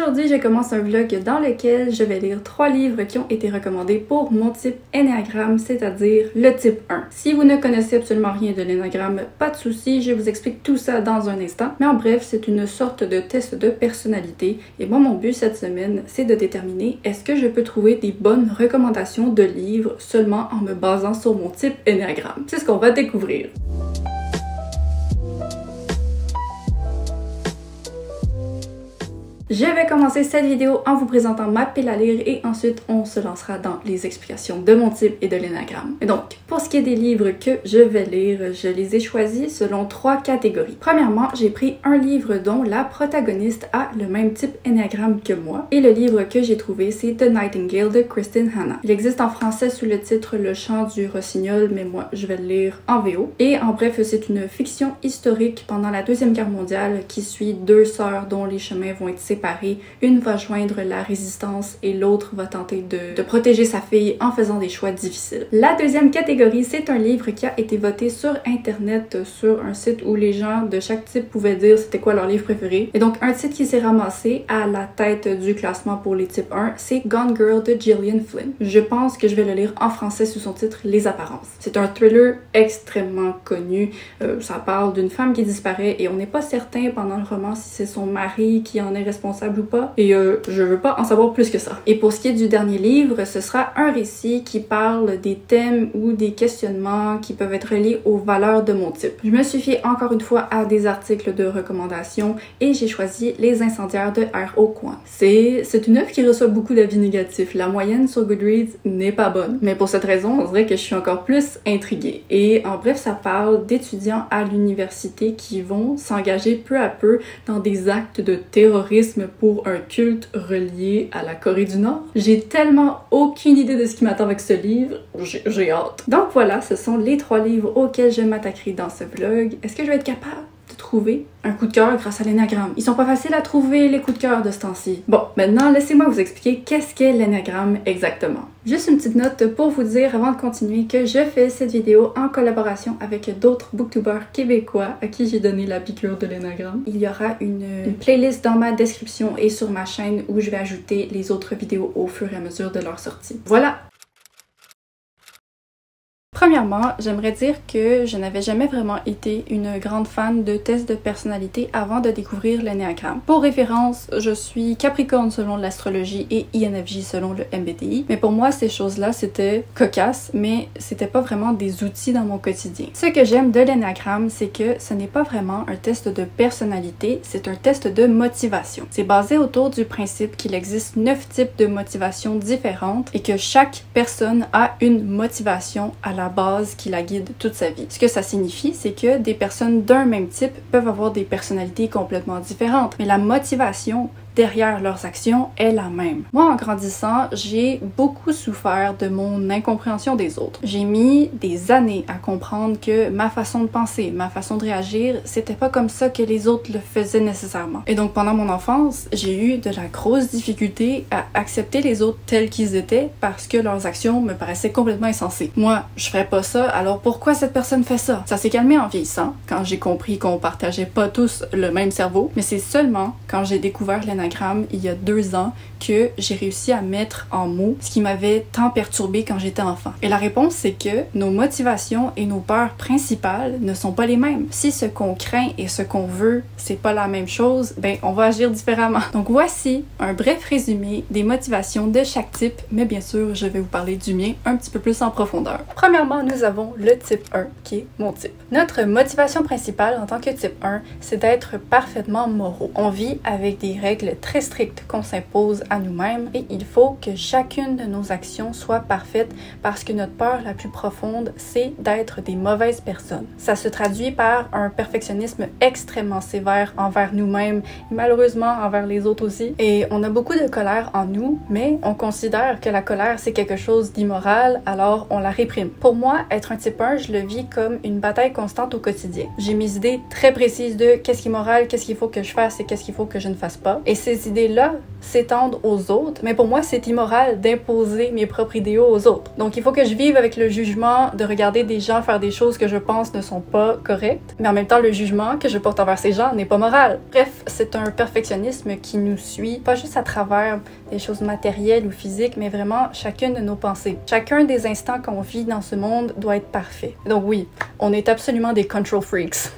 Aujourd'hui, je commence un vlog dans lequel je vais lire 3 livres qui ont été recommandés pour mon type Enneagramme, c'est-à-dire le type 1. Si vous ne connaissez absolument rien de l'Enneagramme, pas de souci, je vous explique tout ça dans un instant. Mais en bref, c'est une sorte de test de personnalité et moi, mon but cette semaine, c'est de déterminer est-ce que je peux trouver des bonnes recommandations de livres seulement en me basant sur mon type Enneagramme. C'est ce qu'on va découvrir. Je vais commencer cette vidéo en vous présentant ma pile à lire et ensuite on se lancera dans les explications de mon type et de l'Enneagramme. Et donc, pour ce qui est des livres que je vais lire, je les ai choisis selon 3 catégories. Premièrement, j'ai pris un livre dont la protagoniste a le même type Enneagramme que moi et le livre que j'ai trouvé c'est The Nightingale de Kristin Hannah. Il existe en français sous le titre Le chant du rossignol, mais moi je vais le lire en VO. Et en bref, c'est une fiction historique pendant la Deuxième Guerre mondiale qui suit 2 sœurs dont les chemins vont être séparés. Une va joindre la résistance et l'autre va tenter de protéger sa fille en faisant des choix difficiles. La deuxième catégorie, c'est un livre qui a été voté sur internet sur un site où les gens de chaque type pouvaient dire c'était quoi leur livre préféré. Et donc un titre qui s'est ramassé à la tête du classement pour les types 1, c'est Gone Girl de Gillian Flynn. Je pense que je vais le lire en français sous son titre Les Apparences. C'est un thriller extrêmement connu. Ça parle d'une femme qui disparaît et on n'est pas certain pendant le roman si c'est son mari qui en est responsable ou pas, et je veux pas en savoir plus que ça. Et pour ce qui est du dernier livre, ce sera un récit qui parle des thèmes ou des questionnements qui peuvent être liés aux valeurs de mon type. Je me suis fiée encore une fois à des articles de recommandation et j'ai choisi Les Incendiaires de R.O. Kwon. C'est une œuvre qui reçoit beaucoup d'avis négatifs. La moyenne sur Goodreads n'est pas bonne, mais pour cette raison, on dirait que je suis encore plus intriguée. Et en bref, ça parle d'étudiants à l'université qui vont s'engager peu à peu dans des actes de terrorisme pour un culte relié à la Corée du Nord. J'ai tellement aucune idée de ce qui m'attend avec ce livre, j'ai hâte. Donc voilà, ce sont les 3 livres auxquels je m'attaquerai dans ce vlog. Est-ce que je vais être capable de trouver un coup de cœur grâce à l'Enneagramme? Ils sont pas faciles à trouver, les coups de cœur de ce temps-ci. Bon, maintenant, laissez-moi vous expliquer qu'est-ce qu'est l'Enneagramme exactement. Juste une petite note pour vous dire avant de continuer que je fais cette vidéo en collaboration avec d'autres booktubers québécois à qui j'ai donné la piqûre de l'Enneagramme. Il y aura une playlist dans ma description et sur ma chaîne où je vais ajouter les autres vidéos au fur et à mesure de leur sortie. Voilà! Premièrement, j'aimerais dire que je n'avais jamais vraiment été une grande fan de tests de personnalité avant de découvrir l'Enneagramme. Pour référence, je suis Capricorne selon l'astrologie et INFJ selon le MBTI, mais pour moi, ces choses-là, c'était cocasse, mais c'était pas vraiment des outils dans mon quotidien. Ce que j'aime de l'Enneagramme, c'est que ce n'est pas vraiment un test de personnalité, c'est un test de motivation. C'est basé autour du principe qu'il existe 9 types de motivations différentes et que chaque personne a une motivation à la base qui la guide toute sa vie. Ce que ça signifie, c'est que des personnes d'un même type peuvent avoir des personnalités complètement différentes, mais la motivation derrière leurs actions est la même. Moi, en grandissant, j'ai beaucoup souffert de mon incompréhension des autres. J'ai mis des années à comprendre que ma façon de penser, ma façon de réagir, c'était pas comme ça que les autres le faisaient nécessairement. Et donc, pendant mon enfance, j'ai eu de la grosse difficulté à accepter les autres tels qu'ils étaient parce que leurs actions me paraissaient complètement insensées. Moi, je ferais pas ça, alors pourquoi cette personne fait ça? Ça s'est calmé en vieillissant, quand j'ai compris qu'on partageait pas tous le même cerveau, mais c'est seulement quand j'ai découvert l'Enneagramme il y a 2 ans que j'ai réussi à mettre en mots ce qui m'avait tant perturbé quand j'étais enfant. Et la réponse, c'est que nos motivations et nos peurs principales ne sont pas les mêmes. Si ce qu'on craint et ce qu'on veut, c'est pas la même chose, ben on va agir différemment. Donc voici un bref résumé des motivations de chaque type, mais bien sûr, je vais vous parler du mien un petit peu plus en profondeur. Premièrement, nous avons le type 1, qui est mon type. Notre motivation principale en tant que type 1, c'est d'être parfaitement moraux. On vit avec des règles très strictes qu'on s'impose à nous-mêmes et il faut que chacune de nos actions soit parfaite parce que notre peur la plus profonde, c'est d'être des mauvaises personnes. Ça se traduit par un perfectionnisme extrêmement sévère envers nous-mêmes et malheureusement envers les autres aussi. Et on a beaucoup de colère en nous, mais on considère que la colère c'est quelque chose d'immoral, alors on la réprime. Pour moi, être un type 1, je le vis comme une bataille constante au quotidien. J'ai mes idées très précises de qu'est-ce qui est moral, qu'est-ce qu'il faut que je fasse et qu'est-ce qu'il faut que je ne fasse pas. Et ces idées-là s'étendent aux autres, mais pour moi, c'est immoral d'imposer mes propres idéaux aux autres. Donc, il faut que je vive avec le jugement de regarder des gens faire des choses que je pense ne sont pas correctes, mais en même temps, le jugement que je porte envers ces gens n'est pas moral. Bref, c'est un perfectionnisme qui nous suit, pas juste à travers des choses matérielles ou physiques, mais vraiment chacune de nos pensées. Chacun des instants qu'on vit dans ce monde doit être parfait. Donc oui, on est absolument des control freaks.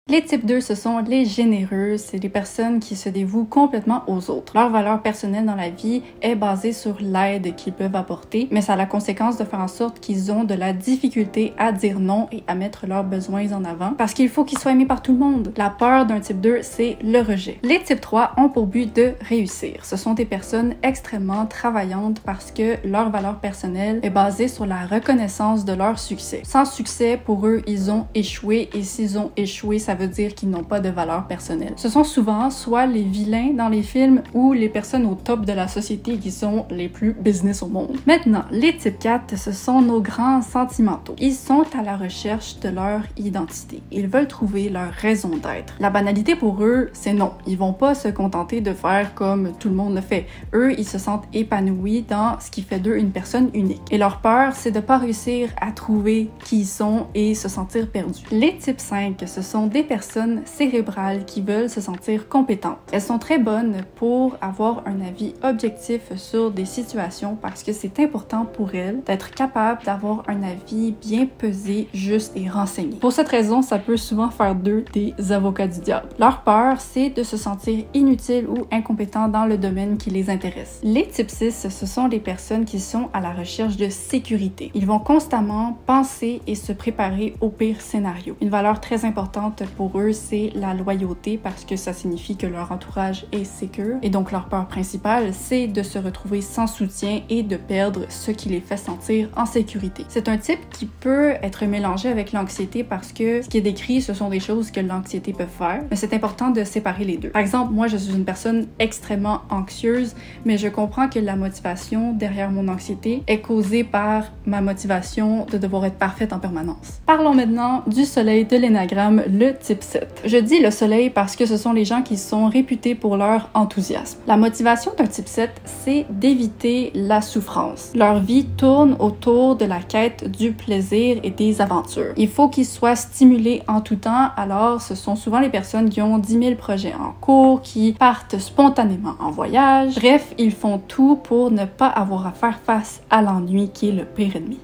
Les types 2, ce sont les généreux, c'est les personnes qui se dévouent complètement aux autres. Leur valeur personnelle dans la vie est basée sur l'aide qu'ils peuvent apporter, mais ça a la conséquence de faire en sorte qu'ils ont de la difficulté à dire non et à mettre leurs besoins en avant, parce qu'il faut qu'ils soient aimés par tout le monde. La peur d'un type 2, c'est le rejet. Les types 3 ont pour but de réussir. Ce sont des personnes extrêmement travaillantes parce que leur valeur personnelle est basée sur la reconnaissance de leur succès. Sans succès, pour eux, ils ont échoué, et s'ils ont échoué, ça veut dire qu'ils n'ont pas de valeur personnelle. Ce sont souvent soit les vilains dans les films ou les personnes au top de la société qui sont les plus business au monde. Maintenant, les types 4, ce sont nos grands sentimentaux. Ils sont à la recherche de leur identité. Ils veulent trouver leur raison d'être. La banalité pour eux, c'est non. Ils vont pas se contenter de faire comme tout le monde le fait. Eux, ils se sentent épanouis dans ce qui fait d'eux une personne unique. Et leur peur, c'est de pas réussir à trouver qui ils sont et se sentir perdus. Les types 5, ce sont des personnes cérébrales qui veulent se sentir compétentes. Elles sont très bonnes pour avoir un avis objectif sur des situations parce que c'est important pour elles d'être capable d'avoir un avis bien pesé, juste et renseigné. Pour cette raison, ça peut souvent faire d'eux des avocats du diable. Leur peur, c'est de se sentir inutile ou incompétent dans le domaine qui les intéresse. Les types 6, ce sont les personnes qui sont à la recherche de sécurité. Ils vont constamment penser et se préparer au pire scénario. Une valeur très importante pour eux, c'est la loyauté parce que ça signifie que leur entourage est sécure. Et donc, leur peur principale, c'est de se retrouver sans soutien et de perdre ce qui les fait sentir en sécurité. C'est un type qui peut être mélangé avec l'anxiété parce que ce qui est décrit, ce sont des choses que l'anxiété peut faire, mais c'est important de séparer les deux. Par exemple, moi, je suis une personne extrêmement anxieuse, mais je comprends que la motivation derrière mon anxiété est causée par ma motivation de devoir être parfaite en permanence. Parlons maintenant du soleil de l'énagramme, le type 7. Je dis le soleil parce que ce sont les gens qui sont réputés pour leur enthousiasme. La motivation d'un type 7, c'est d'éviter la souffrance. Leur vie tourne autour de la quête du plaisir et des aventures. Il faut qu'ils soient stimulés en tout temps, alors ce sont souvent les personnes qui ont 10 000 projets en cours, qui partent spontanément en voyage. Bref, ils font tout pour ne pas avoir à faire face à l'ennui qui est le pire ennemi.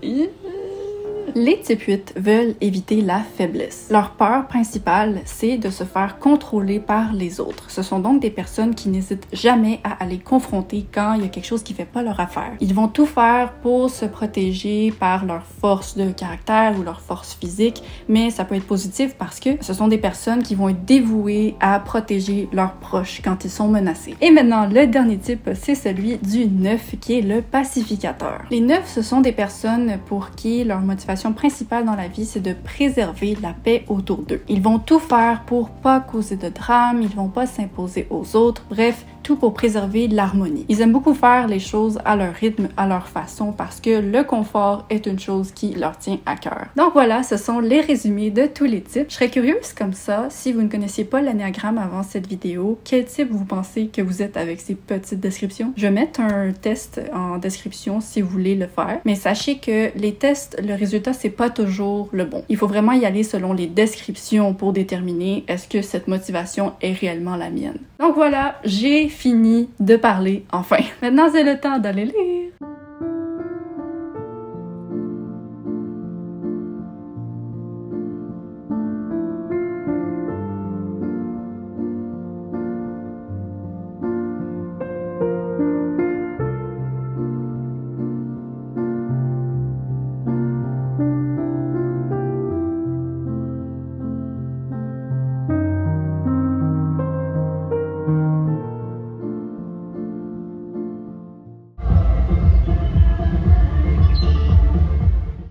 Les types 8 veulent éviter la faiblesse. Leur peur principale, c'est de se faire contrôler par les autres. Ce sont donc des personnes qui n'hésitent jamais à aller confronter quand il y a quelque chose qui fait pas leur affaire. Ils vont tout faire pour se protéger par leur force de caractère ou leur force physique, mais ça peut être positif parce que ce sont des personnes qui vont être dévouées à protéger leurs proches quand ils sont menacés. Et maintenant, le dernier type, c'est celui du 9 qui est le pacificateur. Les 9, ce sont des personnes pour qui leur motivation principale dans la vie, c'est de préserver la paix autour d'eux. Ils vont tout faire pour pas causer de drame, ils vont pas s'imposer aux autres, bref, tout pour préserver l'harmonie. Ils aiment beaucoup faire les choses à leur rythme, à leur façon, parce que le confort est une chose qui leur tient à cœur. Donc voilà, ce sont les résumés de tous les types. Je serais curieuse comme ça, si vous ne connaissiez pas l'énéagramme avant cette vidéo, quel type vous pensez que vous êtes avec ces petites descriptions? Je vais mettre un test en description si vous voulez le faire, mais sachez que les tests, le résultat, c'est pas toujours le bon. Il faut vraiment y aller selon les descriptions pour déterminer est-ce que cette motivation est réellement la mienne. Donc voilà, j'ai fini de parler enfin. Maintenant, c'est le temps d'aller lire.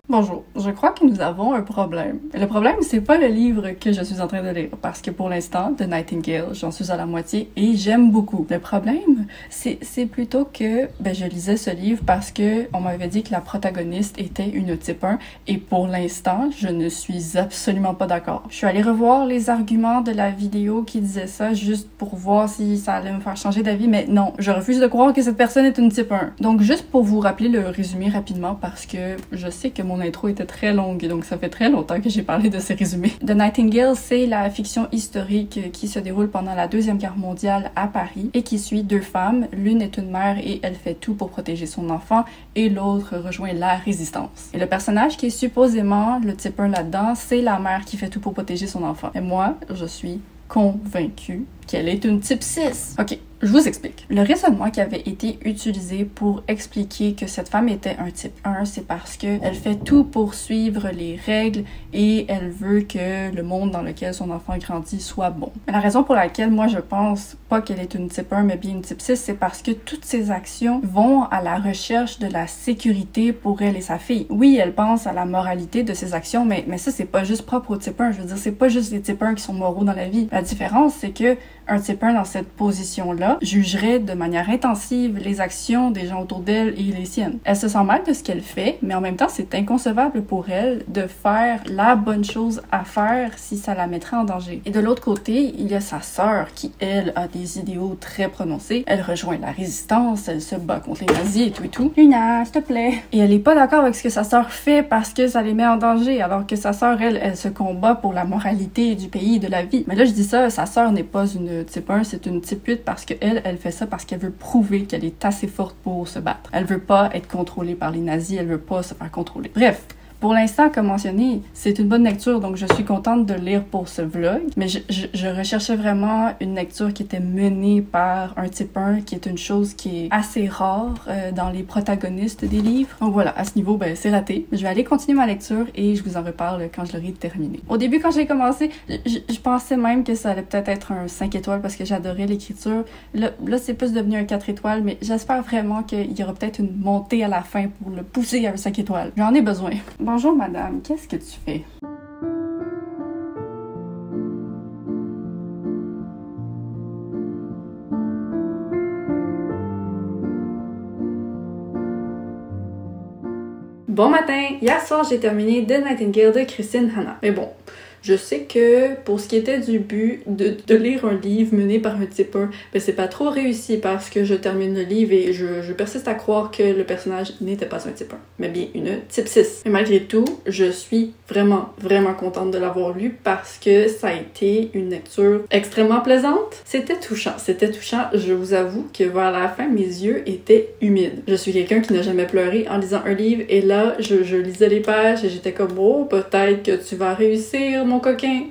Bonjour. je crois que nous avons un problème. Le problème, c'est pas le livre que je suis en train de lire, parce que pour l'instant, The Nightingale, j'en suis à la moitié et j'aime beaucoup. Le problème, c'est plutôt que je lisais ce livre parce que on m'avait dit que la protagoniste était une type 1 et pour l'instant, je ne suis absolument pas d'accord. Je suis allée revoir les arguments de la vidéo qui disait ça juste pour voir si ça allait me faire changer d'avis, mais non, je refuse de croire que cette personne est une type 1. Donc juste pour vous rappeler le résumé rapidement parce que je sais que mon intro était très longue, donc ça fait très longtemps que j'ai parlé de ces résumés. The Nightingale, c'est la fiction historique qui se déroule pendant la Deuxième Guerre mondiale à Paris et qui suit deux femmes. L'une est une mère et elle fait tout pour protéger son enfant et l'autre rejoint la résistance. Et le personnage qui est supposément le type 1 là-dedans, c'est la mère qui fait tout pour protéger son enfant. Et moi, je suis convaincue qu'elle est une type 6. Ok, je vous explique. Le raisonnement qui avait été utilisé pour expliquer que cette femme était un type 1, c'est parce que elle fait tout pour suivre les règles et elle veut que le monde dans lequel son enfant grandit soit bon. Mais la raison pour laquelle moi je pense pas qu'elle est une type 1 mais bien une type 6, c'est parce que toutes ses actions vont à la recherche de la sécurité pour elle et sa fille. Oui, elle pense à la moralité de ses actions, mais ça c'est pas juste propre au type 1. Je veux dire, c'est pas juste les type 1 qui sont moraux dans la vie. La différence, c'est que un type 1 dans cette position-là jugerait de manière intensive les actions des gens autour d'elle et les siennes. Elle se sent mal de ce qu'elle fait, mais en même temps, c'est inconcevable pour elle de faire la bonne chose à faire si ça la mettrait en danger. Et de l'autre côté, il y a sa sœur qui, elle, a des idéaux très prononcés. Elle rejoint la résistance, elle se bat contre les nazis et tout et tout. Luna, s'il te plaît. Et elle est pas d'accord avec ce que sa sœur fait parce que ça les met en danger, alors que sa sœur, elle se combat pour la moralité du pays et de la vie. Mais là, je dis ça, sa sœur n'est pas une type 1, c'est une type 8 parce qu'elle fait ça parce qu'elle veut prouver qu'elle est assez forte pour se battre. Elle veut pas être contrôlée par les nazis, elle veut pas se faire contrôler. Bref. Pour l'instant, comme mentionné, c'est une bonne lecture, donc je suis contente de lire pour ce vlog. Mais je recherchais vraiment une lecture qui était menée par un type 1, qui est une chose qui est assez rare dans les protagonistes des livres. Donc voilà, à ce niveau, c'est raté. Je vais aller continuer ma lecture et je vous en reparle quand je l'aurai terminé. Au début, quand j'ai commencé, je pensais même que ça allait peut-être être un 5 étoiles parce que j'adorais l'écriture. Là c'est plus devenu un 4 étoiles, mais j'espère vraiment qu'il y aura peut-être une montée à la fin pour le pousser à un 5 étoiles. J'en ai besoin. Bonjour madame, qu'est-ce que tu fais? Bon matin! Hier soir, j'ai terminé The Nightingale de Christine Hanna. Mais bon, je sais que pour ce qui était du but de lire un livre mené par un type 1, c'est pas trop réussi parce que je termine le livre et je persiste à croire que le personnage n'était pas un type 1, mais bien une type 6. Mais malgré tout, je suis vraiment contente de l'avoir lu parce que ça a été une lecture extrêmement plaisante. C'était touchant, je vous avoue que vers la fin, mes yeux étaient humides. Je suis quelqu'un qui n'a jamais pleuré en lisant un livre et là, je lisais les pages et j'étais comme « Oh, peut-être que tu vas réussir, mon coquin. »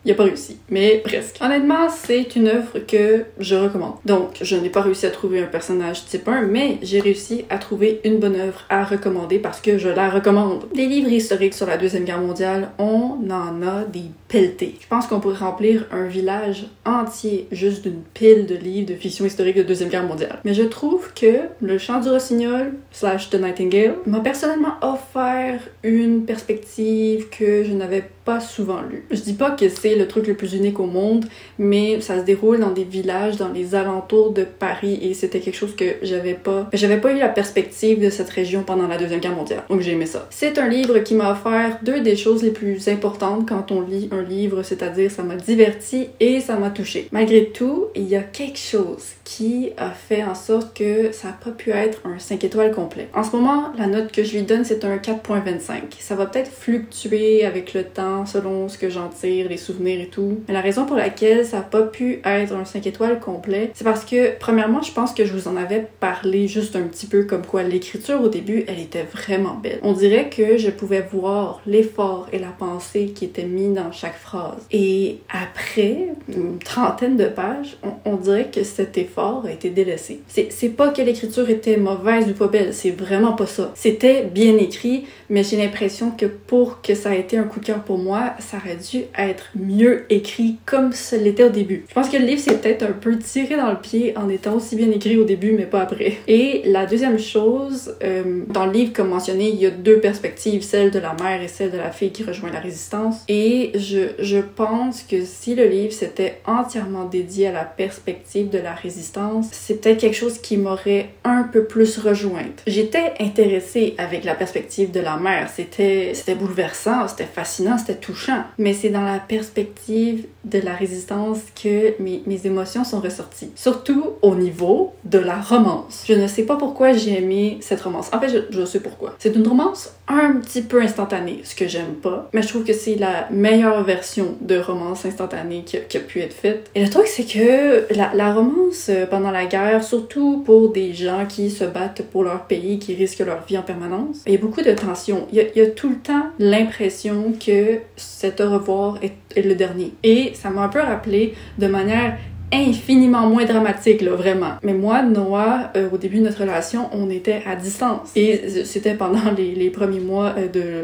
Il a pas réussi, mais presque. Honnêtement, c'est une œuvre que je recommande. Donc, je n'ai pas réussi à trouver un personnage type 1, mais j'ai réussi à trouver une bonne œuvre à recommander parce que je la recommande. Les livres historiques sur la Deuxième Guerre mondiale, on en a des pelletés. Je pense qu'on pourrait remplir un village entier juste d'une pile de livres de fiction historique de Deuxième Guerre mondiale. Mais je trouve que Le Chant du Rossignol / The Nightingale m'a personnellement offert une perspective que je n'avais pas souvent lue. Je dis pas que c'est le truc le plus unique au monde, mais ça se déroule dans des villages, dans les alentours de Paris, et c'était quelque chose que j'avais pas eu la perspective de cette région pendant la Deuxième Guerre mondiale. Donc j'ai aimé ça. C'est un livre qui m'a offert deux des choses les plus importantes quand on lit un livre, c'est-à-dire ça m'a diverti et ça m'a touché. Malgré tout, il y a quelque chose qui a fait en sorte que ça n'a pas pu être un 5 étoiles complet. En ce moment, la note que je lui donne, c'est un 4.25. Ça va peut-être fluctuer avec le temps, selon ce que j'en tire, les souvenirs et tout. Mais la raison pour laquelle ça n'a pas pu être un 5 étoiles complet, c'est parce que, premièrement, je pense que je vous en avais parlé juste un petit peu comme quoi l'écriture au début, elle était vraiment belle. On dirait que je pouvais voir l'effort et la pensée qui étaient mis dans chaque phrase. Et après une trentaine de pages, on dirait que cet effort a été délaissé. C'est pas que l'écriture était mauvaise ou pas belle, c'est vraiment pas ça. C'était bien écrit, mais j'ai l'impression que pour que ça ait été un coup de cœur pour moi, moi, ça aurait dû être mieux écrit comme ce l'était au début. Je pense que le livre s'est peut-être un peu tiré dans le pied en étant aussi bien écrit au début, mais pas après. Et la deuxième chose, dans le livre, comme mentionné, il y a deux perspectives, celle de la mère et celle de la fille qui rejoint la résistance. Et je pense que si le livre s'était entièrement dédié à la perspective de la résistance, c'est peut-être quelque chose qui m'aurait un peu plus rejointe. J'étais intéressée avec la perspective de la mère. C'était bouleversant, c'était fascinant, c'était touchant. Mais c'est dans la perspective de la résistance que mes émotions sont ressorties. Surtout au niveau de la romance. Je ne sais pas pourquoi j'ai aimé cette romance. En fait, je sais pourquoi. C'est une romance un petit peu instantanée, ce que j'aime pas. Mais je trouve que c'est la meilleure version de romance instantanée qui a pu être faite. Et le truc, c'est que la romance pendant la guerre, surtout pour des gens qui se battent pour leur pays, qui risquent leur vie en permanence, il y a beaucoup de tensions. Il y a tout le temps l'impression que cet au revoir est le dernier. Et ça m'a un peu rappelé de manière infiniment moins dramatique, là, vraiment. Mais moi, Noah, au début de notre relation, on était à distance. Et c'était pendant les premiers mois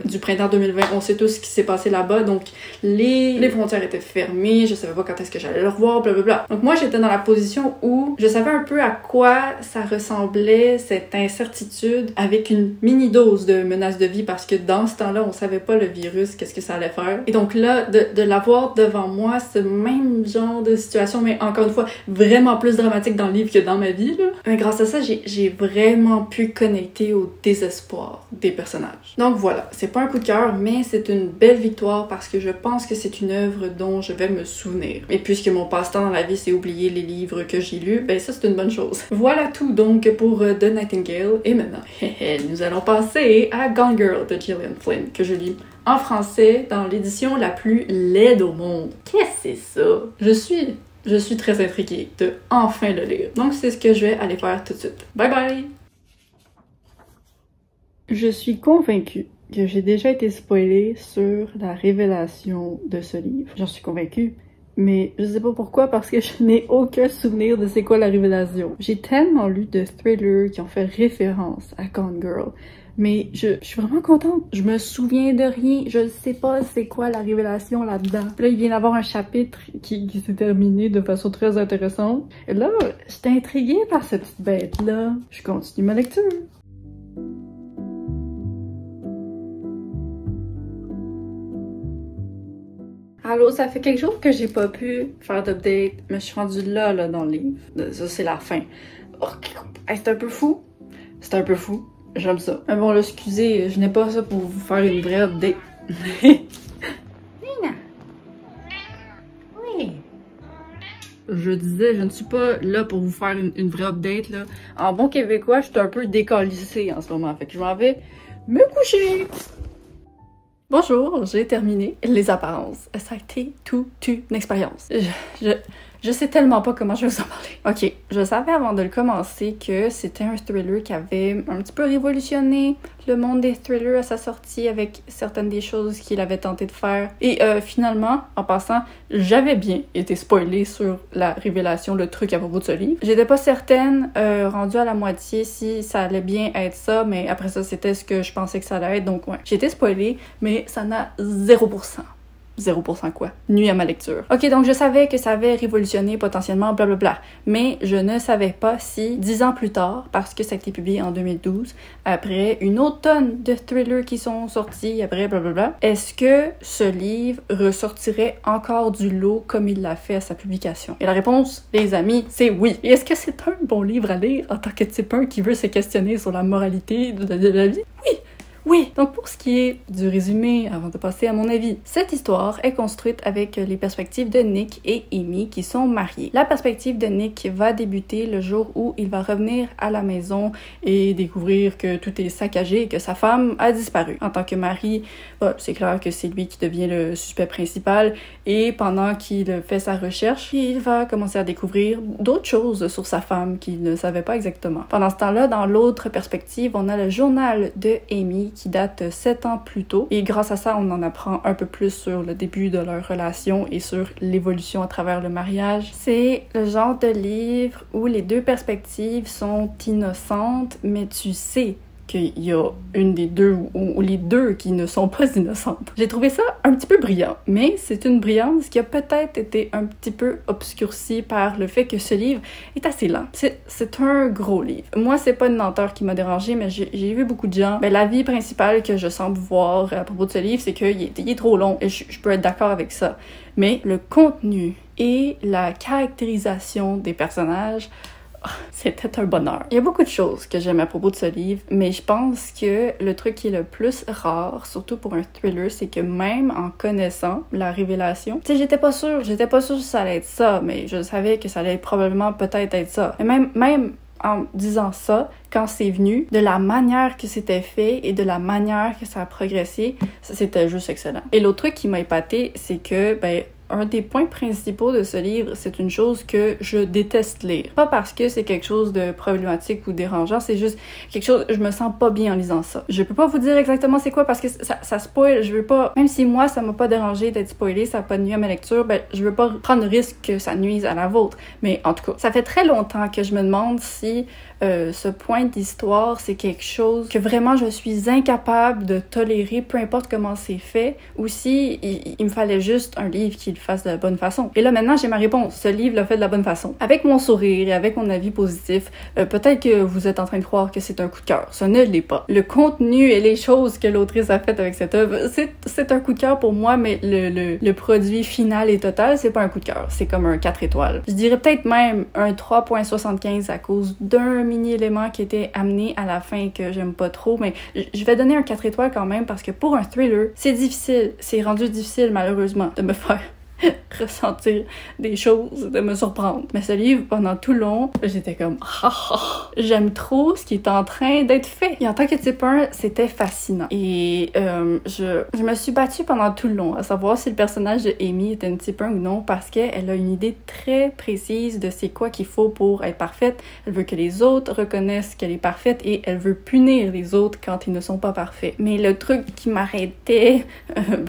du printemps 2020. On sait tous ce qui s'est passé là-bas, donc les frontières étaient fermées, je savais pas quand est-ce que j'allais le revoir, blablabla. Donc moi, j'étais dans la position où je savais un peu à quoi ça ressemblait, cette incertitude, avec une mini-dose de menace de vie, parce que dans ce temps-là, on savait pas le virus, qu'est-ce que ça allait faire. Et donc là, de l'avoir devant moi, ce même genre de situation, mais encore une fois, vraiment plus dramatique dans le livre que dans ma vie, là. Mais grâce à ça, j'ai vraiment pu connecter au désespoir des personnages. Donc voilà, c'est pas un coup de cœur, mais c'est une belle victoire parce que je pense que c'est une œuvre dont je vais me souvenir. Et puisque mon passe-temps dans la vie, c'est oublier les livres que j'ai lus, ben ça, c'est une bonne chose. Voilà tout donc pour The Nightingale. Et maintenant, nous allons passer à Gone Girl de Gillian Flynn, que je lis en français dans l'édition la plus laide au monde. Qu'est-ce que c'est ça? Je suis très intriguée de enfin le lire. Donc c'est ce que je vais aller faire tout de suite. Bye bye! Je suis convaincue que j'ai déjà été spoilée sur la révélation de ce livre. J'en suis convaincue, mais je sais pas pourquoi, parce que je n'ai aucun souvenir de c'est quoi la révélation. J'ai tellement lu de thrillers qui ont fait référence à Gone Girl, mais je suis vraiment contente. Je me souviens de rien. Je sais pas c'est quoi la révélation là-dedans. Puis là, il vient d'avoir un chapitre qui s'est terminé de façon très intéressante. Et là, j'étais intriguée par cette petite bête-là. Je continue ma lecture. Allô, ça fait quelques jours que j'ai pas pu faire d'update, mais je suis rendue là dans le livre. Ça, c'est la fin. Oh, hey, c'est un peu fou. C'est un peu fou. J'aime ça. Mais bon, là, excusez, je n'ai pas ça pour vous faire une vraie update. Nina! Oui! Je disais, je ne suis pas là pour vous faire une vraie update, là. En bon québécois, je suis un peu décalissée en ce moment, fait que je m'en vais me coucher! Bonjour, j'ai terminé les apparences. Ça a été toute une expérience. Je sais tellement pas comment je vais vous en parler. Ok, je savais avant de le commencer que c'était un thriller qui avait un petit peu révolutionné le monde des thrillers à sa sortie avec certaines des choses qu'il avait tenté de faire. Et finalement, en passant, j'avais bien été spoilée sur la révélation, le truc à propos de ce livre. J'étais pas certaine, rendue à la moitié, si ça allait bien être ça, mais après ça, c'était ce que je pensais que ça allait être, donc ouais. J'ai été spoilée, mais ça n'a 0%. 0% quoi? Nuit à ma lecture. Ok, donc je savais que ça avait révolutionné potentiellement blablabla, mais je ne savais pas si 10 ans plus tard, parce que ça a été publié en 2012, après une autre tonne de thrillers qui sont sortis après blablabla, est-ce que ce livre ressortirait encore du lot comme il l'a fait à sa publication? Et la réponse, les amis, c'est oui. Et est-ce que c'est un bon livre à lire en tant que type 1 qui veut se questionner sur la moralité de la vie? Oui! Oui! Donc pour ce qui est du résumé, avant de passer à mon avis, cette histoire est construite avec les perspectives de Nick et Amy qui sont mariés. La perspective de Nick va débuter le jour où il va revenir à la maison et découvrir que tout est saccagé et que sa femme a disparu. En tant que mari, c'est clair que c'est lui qui devient le suspect principal et pendant qu'il fait sa recherche, il va commencer à découvrir d'autres choses sur sa femme qu'il ne savait pas exactement. Pendant ce temps-là, dans l'autre perspective, on a le journal de Amy qui date 7 ans plus tôt. Et grâce à ça, on en apprend un peu plus sur le début de leur relation et sur l'évolution à travers le mariage. C'est le genre de livre où les deux perspectives sont innocentes, mais tu sais qu'il y a une des deux ou les deux qui ne sont pas innocentes. J'ai trouvé ça un petit peu brillant, mais c'est une brillance qui a peut-être été un petit peu obscurcie par le fait que ce livre est assez lent. C'est un gros livre. Moi, c'est pas une lenteur qui m'a dérangée, mais j'ai vu beaucoup de gens. Ben, l'avis principal que je semble voir à propos de ce livre, c'est qu'il est trop long, et je peux être d'accord avec ça. Mais le contenu et la caractérisation des personnages, c'était un bonheur. Il y a beaucoup de choses que j'aime à propos de ce livre, mais je pense que le truc qui est le plus rare, surtout pour un thriller, c'est que même en connaissant la révélation, tu sais, j'étais pas sûre que ça allait être ça, mais je savais que ça allait probablement peut-être être ça. Et même en disant ça, quand c'est venu, de la manière que c'était fait et de la manière que ça a progressé, c'était juste excellent. Et l'autre truc qui m'a épaté, c'est que, un des points principaux de ce livre, c'est une chose que je déteste lire. Pas parce que c'est quelque chose de problématique ou dérangeant, c'est juste quelque chose, je me sens pas bien en lisant ça. Je peux pas vous dire exactement c'est quoi parce que ça spoil, je veux pas, même si moi ça m'a pas dérangé d'être spoilé, ça a pas nuit à ma lecture, je veux pas prendre le risque que ça nuise à la vôtre. Mais en tout cas, ça fait très longtemps que je me demande si ce point d'histoire, c'est quelque chose que vraiment je suis incapable de tolérer, peu importe comment c'est fait, ou si il me fallait juste un livre qui le fasse de la bonne façon. Et là, maintenant, j'ai ma réponse. Ce livre l'a fait de la bonne façon. Avec mon sourire et avec mon avis positif, peut-être que vous êtes en train de croire que c'est un coup de cœur. Ce ne l'est pas. Le contenu et les choses que l'autrice a faites avec cette œuvre, c'est un coup de cœur pour moi, mais le produit final et total, c'est pas un coup de cœur. C'est comme un 4 étoiles. Je dirais peut-être même un 3.75 à cause d'un mini-élément qui était amené à la fin que j'aime pas trop, mais je vais donner un 4 étoiles quand même parce que pour un thriller, c'est difficile. C'est rendu difficile, malheureusement, de me faire ressentir des choses, de me surprendre. Mais ce livre, pendant tout le long, j'étais comme j'aime trop ce qui est en train d'être fait. Et en tant que type 1, c'était fascinant. Et je me suis battue pendant tout le long à savoir si le personnage de Amy était une type 1 ou non parce qu'elle a une idée très précise de c'est quoi qu'il faut pour être parfaite. Elle veut que les autres reconnaissent qu'elle est parfaite et elle veut punir les autres quand ils ne sont pas parfaits. Mais le truc qui m'arrêtait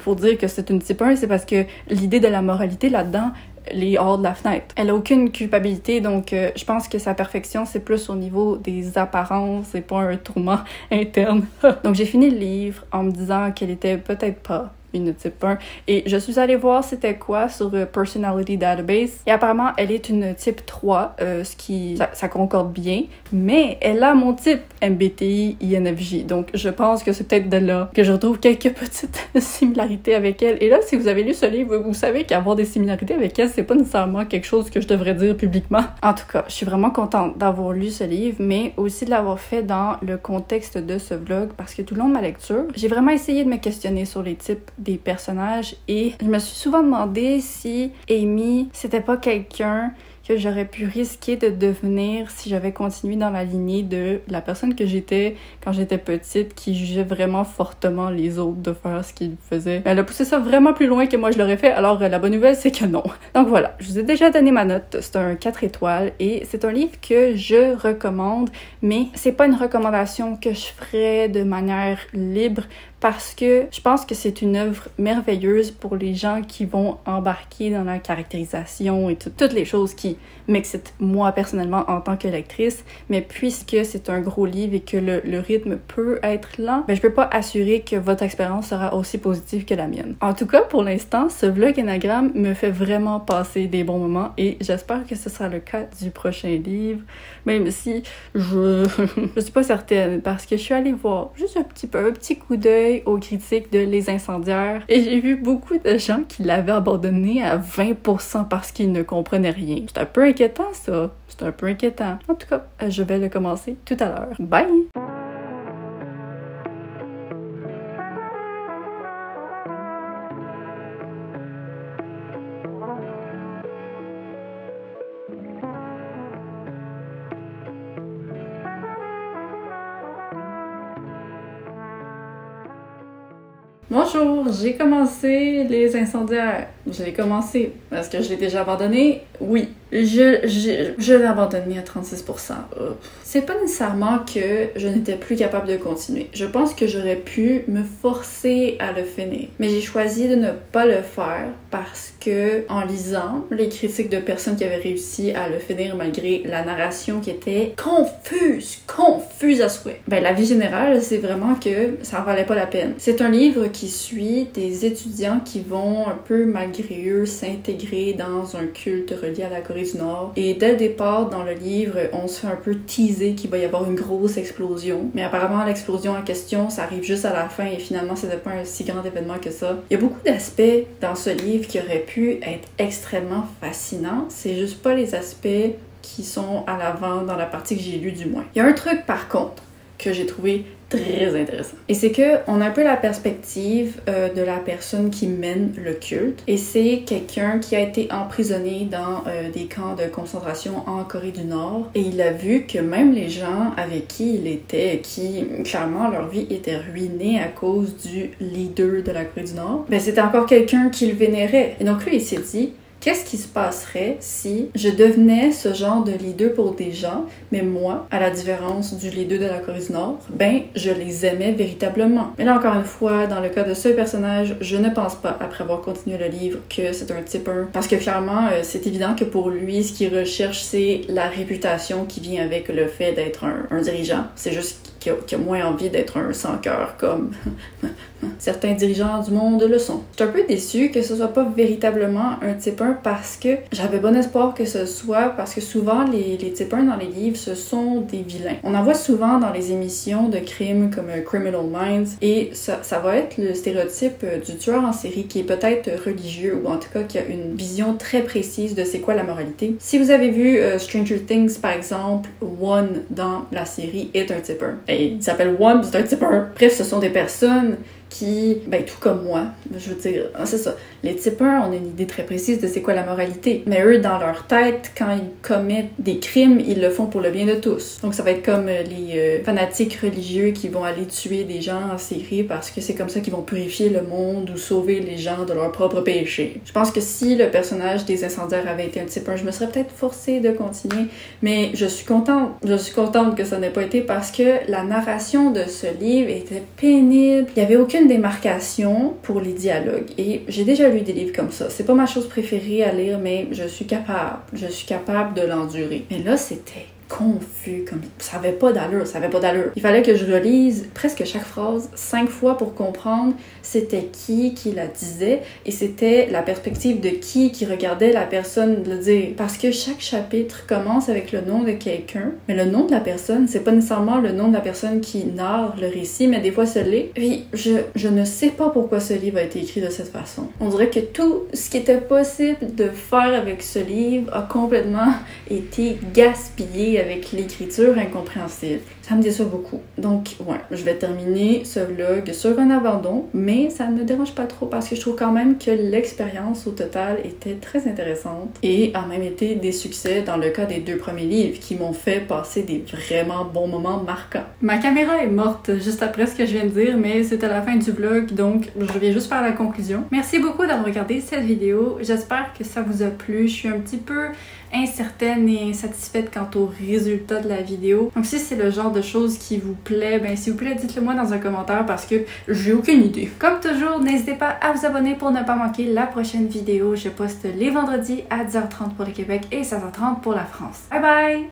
pour dire que c'est une type 1, c'est parce que l'idée de la moralité là-dedans, les hors de la fenêtre. Elle a aucune culpabilité, donc je pense que sa perfection, c'est plus au niveau des apparences et pas un tourment interne. Donc j'ai fini le livre en me disant qu'elle était peut-être pas une type 1. Et je suis allée voir c'était quoi sur Personality Database. Et apparemment, elle est une type 3, ce qui... Ça concorde bien. Mais elle a mon type MBTI INFJ. Donc, je pense que c'est peut-être de là que je retrouve quelques petites similarités avec elle. Et là, si vous avez lu ce livre, vous savez qu'avoir des similarités avec elle, c'est pas nécessairement quelque chose que je devrais dire publiquement. En tout cas, je suis vraiment contente d'avoir lu ce livre, mais aussi de l'avoir fait dans le contexte de ce vlog, parce que tout le long de ma lecture, j'ai vraiment essayé de me questionner sur les types des personnages et je me suis souvent demandé si Amy, c'était pas quelqu'un que j'aurais pu risquer de devenir si j'avais continué dans la lignée de la personne que j'étais quand j'étais petite, qui jugeait vraiment fortement les autres de faire ce qu'ils faisaient. Elle a poussé ça vraiment plus loin que moi je l'aurais fait, alors la bonne nouvelle, c'est que non. Donc voilà, je vous ai déjà donné ma note, c'est un 4 étoiles, et c'est un livre que je recommande, mais c'est pas une recommandation que je ferais de manière libre, parce que je pense que c'est une œuvre merveilleuse pour les gens qui vont embarquer dans la caractérisation et toutes les choses qui m'excitent moi personnellement en tant que lectrice, mais puisque c'est un gros livre et que le rythme peut être lent, je peux pas assurer que votre expérience sera aussi positive que la mienne. En tout cas, pour l'instant, ce vlog Enneagramme me fait vraiment passer des bons moments et j'espère que ce sera le cas du prochain livre, même si je suis pas certaine parce que je suis allée voir juste un petit coup d'œil aux critiques de Les Incendiaires et j'ai vu beaucoup de gens qui l'avaient abandonné à 20% parce qu'ils ne comprenaient rien. C'est un peu inquiétant ça, c'est un peu inquiétant. En tout cas, je vais le commencer tout à l'heure. Bye! Bonjour, j'ai commencé Les Incendiaires. Je l'ai commencé. Est-ce que je l'ai déjà abandonné? oui, je vais abandonner à 36%. C'est pas nécessairement que je n'étais plus capable de continuer. Je pense que j'aurais pu me forcer à le finir. Mais j'ai choisi de ne pas le faire parce que, en lisant les critiques de personnes qui avaient réussi à le finir malgré la narration qui était confuse à souhait, ben la vie générale, c'est vraiment que ça en valait pas la peine. C'est un livre qui suit des étudiants qui vont un peu malgré eux s'intégrer dans un culte relié à la Corée du Nord. Et dès le départ, dans le livre, on se fait un peu teaser qu'il va y avoir une grosse explosion. Mais apparemment, l'explosion en question, ça arrive juste à la fin et finalement, c'était pas un si grand événement que ça. Il y a beaucoup d'aspects dans ce livre qui auraient pu être extrêmement fascinants. C'est juste pas les aspects qui sont à l'avant dans la partie que j'ai lue du moins. Il y a un truc par contre que j'ai trouvé très intéressant. Et c'est que on a un peu la perspective de la personne qui mène le culte. Et c'est quelqu'un qui a été emprisonné dans des camps de concentration en Corée du Nord. Et il a vu que même les gens avec qui il était, qui clairement leur vie était ruinée à cause du leader de la Corée du Nord, ben c'était encore quelqu'un qui le vénérait. Et donc lui, il s'est dit, qu'est-ce qui se passerait si je devenais ce genre de leader pour des gens, mais moi, à la différence du leader de la Corée du Nord, ben, je les aimais véritablement. Mais là, encore une fois, dans le cas de ce personnage, je ne pense pas, après avoir continué le livre, que c'est un type 1. Parce que clairement, c'est évident que pour lui, ce qu'il recherche, c'est la réputation qui vient avec le fait d'être un dirigeant. C'est juste qui a moins envie d'être un sans-cœur comme certains dirigeants du monde le sont. Je suis un peu déçue que ce soit pas véritablement un type 1 parce que j'avais bon espoir que ce soit, parce que souvent les types 1 dans les livres, ce sont des vilains. On en voit souvent dans les émissions de crimes comme Criminal Minds et ça va être le stéréotype du tueur en série qui est peut-être religieux ou en tout cas qui a une vision très précise de c'est quoi la moralité. Si vous avez vu Stranger Things par exemple, One dans la série est un type 1. Et il s'appelle One, c'est un type 1. Bref, ce sont des personnes qui, ben tout comme moi, je veux dire, c'est ça. Les types 1, on a une idée très précise de c'est quoi la moralité. Mais eux, dans leur tête, quand ils commettent des crimes, ils le font pour le bien de tous. Donc ça va être comme les fanatiques religieux qui vont aller tuer des gens en série parce que c'est comme ça qu'ils vont purifier le monde ou sauver les gens de leurs propres péchés. Je pense que si le personnage des incendiaires avait été un type 1, je me serais peut-être forcée de continuer, mais je suis contente que ça n'ait pas été parce que la narration de ce livre était pénible. Il y avait aucune démarcation pour les dialogues et j'ai déjà lu des livres comme ça. C'est pas ma chose préférée à lire, mais je suis capable de l'endurer. Mais là, c'était confus, comme ça avait pas d'allure. Il fallait que je relise presque chaque phrase 5 fois pour comprendre c'était qui la disait et c'était la perspective de qui regardait la personne le dire. Parce que chaque chapitre commence avec le nom de quelqu'un, mais le nom de la personne, c'est pas nécessairement le nom de la personne qui narre le récit, mais des fois ce l'est. Puis je ne sais pas pourquoi ce livre a été écrit de cette façon. On dirait que tout ce qui était possible de faire avec ce livre a complètement été gaspillé avec l'écriture incompréhensible. Ça me déçoit beaucoup. Donc, ouais, je vais terminer ce vlog sur un abandon, mais ça ne me dérange pas trop parce que je trouve quand même que l'expérience au total était très intéressante et a même été des succès dans le cas des 2 premiers livres qui m'ont fait passer des vraiment bons moments marquants. Ma caméra est morte juste après ce que je viens de dire, mais c'était la fin du vlog, donc je vais juste faire la conclusion. Merci beaucoup d'avoir regardé cette vidéo. J'espère que ça vous a plu. Je suis un petit peu incertaine et insatisfaite quant au résultat de la vidéo. Donc si c'est le genre de choses qui vous plaît, ben s'il vous plaît dites-le moi dans un commentaire parce que j'ai aucune idée. Comme toujours, n'hésitez pas à vous abonner pour ne pas manquer la prochaine vidéo. Je poste les vendredis à 10h30 pour le Québec et 16h30 pour la France. Bye bye!